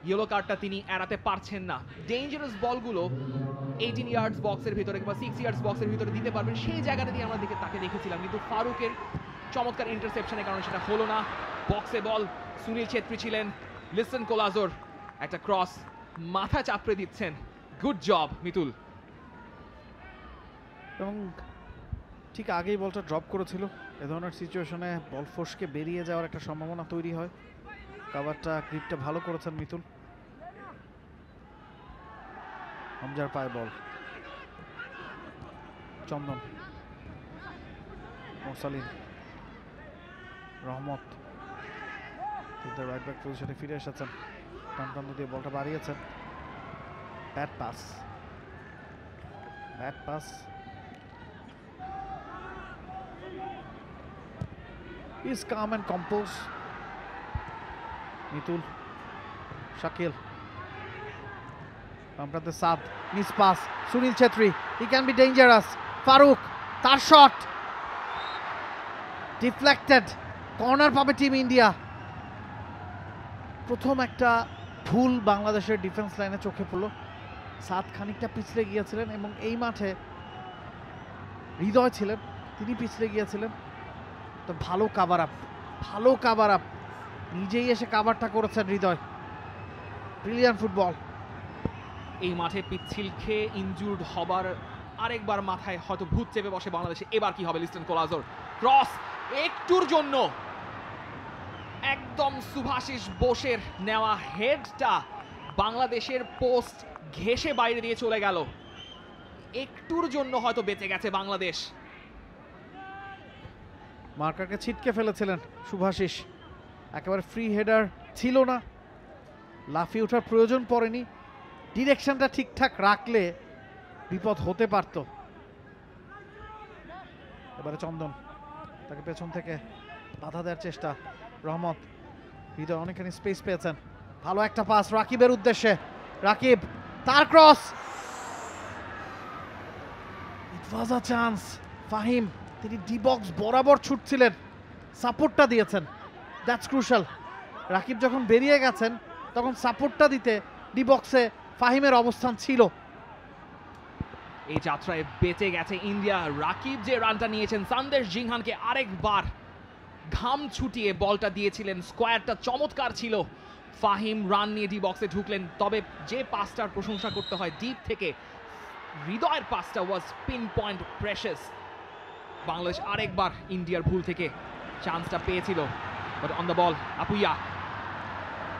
ইয়েলো কার্ডটা তিনি এড়াতে পারছেন না। ডেঞ্জারাস বলগুলো 18 ইয়ার্ডস বক্সের ভিতরে কিংবা 6 ইয়ার্ডস বক্সের ভিতরে দিতে পারবেন, সেই জায়গাটা দিয়ে আমরা তাকে দেখেছিলাম, কিন্তু ফারুকের চমৎকার ইন্টারসেপশনের কারণে সেটা হলো না। বক্সে বল, সুনীল ছেত্রী ছিলেন, লিসন কোলাজোর একটা ক্রস, মাথা চাপড়ে দিচ্ছেন। Good job Mitul. এবং ঠিক আগেই বলটা ড্রপ করেছিল। এ ধরনের সিচুয়েশনে বল ফোর্সকে বেরিয়ে যাওয়ার একটা সম্ভাবনা তৈরি হয়। কাভারটা, গ্রিপটা ভালো করেছেন মিতুল। হামজার পায়ে বল, চন্দন, মোরসালিন, রহমত রাইট ব্যাক পজিশনে ফিরে এসেছেন। টানটান দিয়ে বলটা বাড়িয়েছেন। Back pass, back pass. He's calm and composed. Mitul, Shakil, আমরাতে Saad, miss pass, Sunil Chhetri, he can be dangerous. Faruk, তার শট ডিফ্লেক্টেড। কর্নার পাবে টিম ইন্ডিয়া। প্রথম একটা ভুল বাংলাদেশের ডিফেন্স লাইনে চোখে পড়লো। সাদ খানিকটা পিছলে গিয়েছিলেন এবং এই মাঠে হৃদয় ছিলেন, তিনি পিছলে গিয়েছিলেন। তো ভালো কাভার আপ, ভালো কাভার আপ, নিজেই এসে কাভারটা করেছেন হৃদয়। Brilliant football. এই মাঠে পিচ্ছিল খেয়ে ইনজুর্ড হবার আরেকবার মাথায় হয়তো ভূত চেপে বসে বাংলাদেশে। এবার কি হবে? লিস্টন কোলাজোর ক্রস, একটুর জন্য একদম শুভাশিস বোসের নেওয়া হেডটা বাংলাদেশের পোস্ট ঘেঁষে বাইরে দিয়ে চলে গেল। একটুর জন্য হয়তো বেঁচে গেছে বাংলাদেশ। মার্কারকে ছিটকে ফেলেছিলেন শুভাশিস। একেবারে ফ্রি হেডার ছিল না, লাফিয়ে ওঠার প্রয়োজন পড়েনি। ডিরেকশনটা ঠিকঠাক রাখলে বিপদ হতে পারত। এবারে চন্দন, তাকে পেছন থেকে বাধা দেওয়ার চেষ্টা। রহমত, হৃদয় অনেকখানি স্পেস পেয়েছেন। ভালো একটা পাস রাকিবের উদ্দেশ্যে। রাকিব, তার cross, it was a chance. Fahim, তিনি ডি বক্স বরাবর ছুটছিলেন, সাপোর্টটা দিয়েছেন। That's crucial. রাকিব যখন বেরিয়ে গেছেন তখন সাপোর্টটা দিতে ডি বক্সে ফাহিমের অবস্থান ছিল। এই যাত্রায় বেঁচে গেছে ইন্ডিয়া। রাকিব যে রানটা নিয়েছেন, সন্দেশ জিংহানকে আরেকবার ঘাম ছুটিয়ে বলটা দিয়েছিলেন, স্কোয়ারটা চমৎকার ছিল। ফাহিম রান নিয়ে ডি বক্সে ঢুকলেন, তবে যে পাসটার প্রশংসা করতে হয় ডিপ থেকে, হৃদয়ের পাসটা ওয়াজ পিন পয়েন্ট প্রেশাস। বাংলাদেশ আরেকবার ইন্ডিয়ার ভুল থেকে চান্সটা পেয়েছিল, but on the ball Apuia,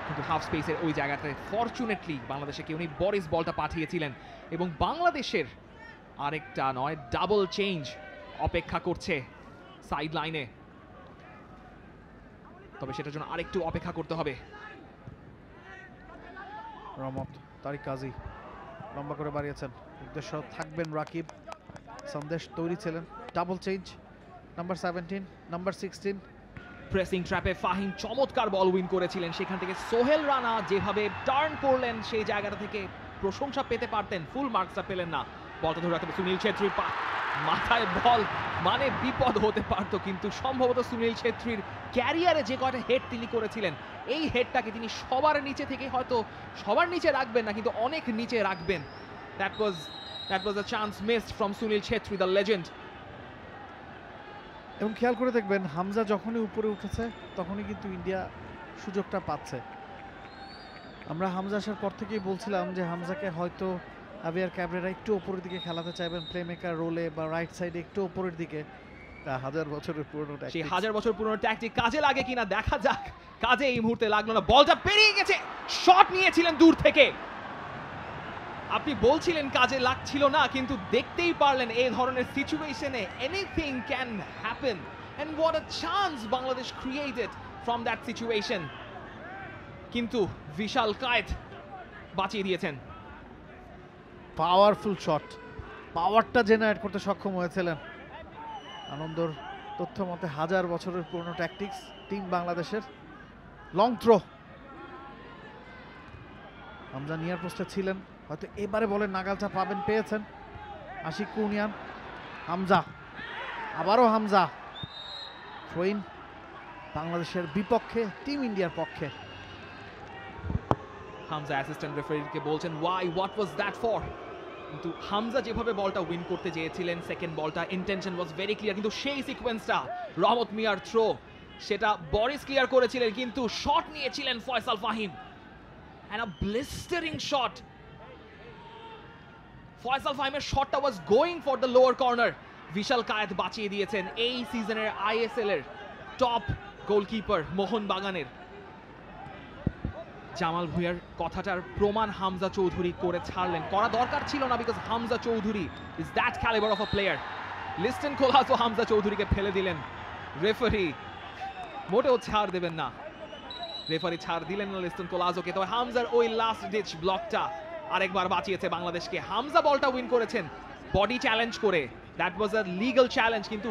কিন্তু হাফ স্পেসের ওই জায়গাতে ফরচুনেটলি বাংলাদেশে কেউ নেই, বরিস বলটা পাঠিয়েছিলেন এবং বাংলাদেশের আরেকটা নয় ডাবল চেঞ্জ অপেক্ষা করছে সাইড লাইনে, তবে সেটার জন্য আরেকটু অপেক্ষা করতে হবে। রহমত, তারিক কাজী লম্বা করে বাড়িয়েছেন, উদ্দেশ্য থাকবেন রাকিব, সন্দেশ তৈরি ছিলেন। Double change, number 17, number 16। Pressing ট্র্যাপে ফাহিম চমৎকার বল উইন করেছিলেন, সেখান থেকে সোহেল রানা যেভাবে টার্ন করলেন সেই জায়গাটা থেকে প্রশংসা পেতে পারতেন, ফুল মার্কসটা পেলেন না। বলটা ধরে রাখতে সুনীল ছেত্রীর মাথায় বল, মানে বিপদ হতে পারত, কিন্তু সম্ভবত সুনীল ছেত্রীর ক্যারিয়ারে যে কয়টা হেড তিনি করেছিলেন, এই হেডটাকে তিনি সবার নিচে থেকে হয়তো সবার নিচে রাখবেন না, কিন্তু অনেক নিচে রাখবেন। That was a chance missed from Sunil Chhetri, the legend. এবং খেয়াল করে দেখবেন হামজা যখনই উপরে উঠেছে তখনই কিন্তু ইন্ডিয়া সুযোগটা পাচ্ছে। আমরা হামজা আসার পর থেকেই বলছিলাম যে হামজাকে হয়তো আবিয়ার ক্যাবরেরা একটু উপরের দিকে খেলাতে চাইবেন, প্লে মেকার রোলে বা রাইট সাইডে একটু উপরের দিকে। তা 1000 বছরের পুরনো সেই 1000 বছর পুরনো ট্যাকটিক কাজে লাগে কিনা দেখা যাক। কাজে এই মুহূর্তে লাগলো না, বলটা পেরিয়ে গেছে, শট নিয়েছিলেন দূর থেকে। আপনি বলছিলেন কাজে লাগছিল না, কিন্তু দেখতেই পারলেন এই ধরনের সিচুয়েশনে anything can happen, and what a chance Bangladesh created from that situation, কিন্তু বিশাল কায়েত বাঁচিয়ে দিয়েছেন। পাওয়ারফুল শট, পাওয়ারটা জেনারেট করতে সক্ষম হয়েছিলেন। আনন্দর তথ্য মতে 1000 বছরের পুরনো ট্যাকটিক্স টিম বাংলাদেশের। লং থ্রো, হামজা নিয়ার পোস্টে ছিলেন, হয়তো এবারে বলেন নাগালটা পাবেন, পেয়েছেন আশিক কুনিয়ান। হামজা, আবারও হামজা, থ্রোইন বাংলাদেশের বিপক্ষে, টিম ইন্ডিয়ার পক্ষে। হামজা অ্যাসিস্ট্যান্ট রেফারিকে বলছেন why, what was that for, কিন্তু হামজা যেভাবে বলটা উইন করতে চেয়েছিলেন, সেকেন্ড বলটা ইন্টেনশন ওয়াজ ভেরি ক্লিয়ার, কিন্তু সেই সিকোয়েন্সটা রহমত মিয়ার থ্রো সেটা বরিস ক্লিয়ার করেছিলেন, কিন্তু শট নিয়েছিলেন Faisal Fahim, and a blistering shot. Faisal ফাহিমের শটটা was going for the lower corner. Vishal Kaith বাঁচিয়ে দিয়েছেন এই সিজনের আইএসএল এর টপ গোলকিপার মোহনবাগানের। জামাল ভুঁইয়ার কথাটার প্রমাণ হামজা চৌধুরী করে ছাড়লেন, করা দরকার ছিল না, because Hamza Chowdhury is that calibre of a player. Liston Colaco Hamza চৌধুরীকে ফেলে দিলেন, রেফারি মোটেও ছাড় দেবেন না, রেফারি ছাড় দিলেন না লিস্টন কোলাসোকে। তবে হামজার ওই লাস্ট ডিচ ব্লকটা আরেকবার বাঁচিয়েছে বাংলাদেশকে। হামজা বলটা উইন করেছেন বডি চ্যালেঞ্জ করে, that was a legal challenge, কিন্তু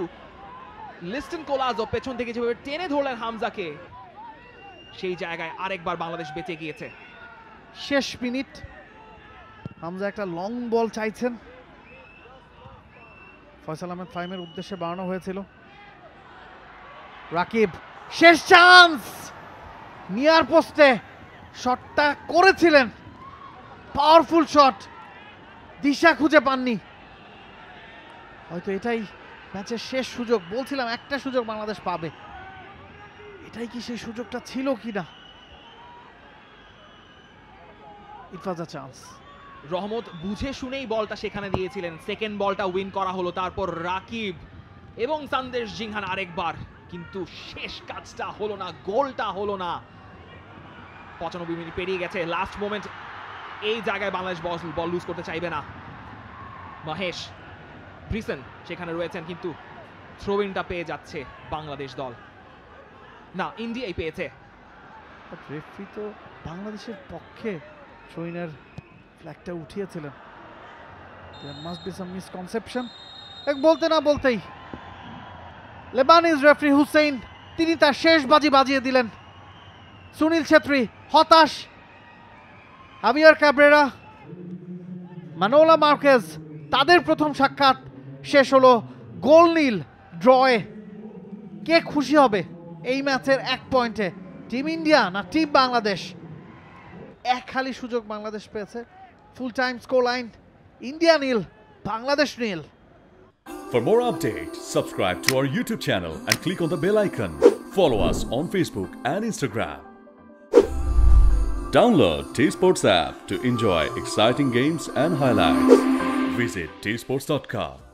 লিস্টন কোলাসো পেছন থেকে যেভাবে টেনে ধরলেন হামজাকে, সেই জায়গায় আরেকবার বাংলাদেশ বেঁচে গিয়েছে। শেষ মিনিট, হামজা একটা লং বল চাইছেন, ফয়সাল আহমেদ ফাহিমের উদ্দেশ্যে বাড়ানো হয়েছিল। রাকিব, শেষ চান্স, নিয়ার পোস্টে শটটা করেছিলেন, পাওয়ারফুল শট, দিশা খুঁজে পাননি। হয়তো এটাই ম্যাচের শেষ সুযোগ, বলছিলাম একটা সুযোগ বাংলাদেশ পাবে, এটাই কি সেই সুযোগটা ছিল কিনা? ইট ওয়াজ আ চান্স। রহমত বুঝে শুনেই বলটা সেখানে দিয়েছিলেন, সেকেন্ড বলটা উইন করা হলো, তারপর রাকিব এবং সন্দেশ জিংহান আরেকবার, কিন্তু শেষ কাজটা হলো না, গোলটা হলো না। 95 মিনিট পেরিয়ে গেছে, লাস্ট মোমেন্ট, এই জায়গায় বাংলাদেশ বল লুজ করতে চাইবে না। মহেশ ব্রিসন সেখানে রয়েছেন, কিন্তু থ্রোইনটা পেয়ে যাচ্ছে বাংলাদেশ দল, না ইন্ডিয়াই পেয়েছে। রেফারি তো বাংলাদেশের পক্ষে থ্রোইনের ফ্ল্যাগটা উঠিয়েছিলেন। There must be some misconception. এক বলতে না বলতেই লেবানিজ রেফারি হুসেইন তিনি তার শেষ বাজি বাজিয়ে দিলেন। সুনীল ছেত্রী হতাশ, হাবিয়ার ক্যাবরেরা, মানোলা মার্কেজ, তাদের প্রথম সাক্ষাৎ শেষ হলো গোলনীল ড্রয়ে। কে খুশি হবে এই ম্যাচের এক পয়েন্টে, টিম ইন্ডিয়া না টিম বাংলাদেশ? এক খালি সুযোগ বাংলাদেশ পেয়েছে। Full time score line India nil, Bangladesh nil. For more updates, subscribe to our YouTube channel and click on the bell icon. Follow us on Facebook and Instagram. Download T Sports app to enjoy exciting games and highlights. Visit tsports.com.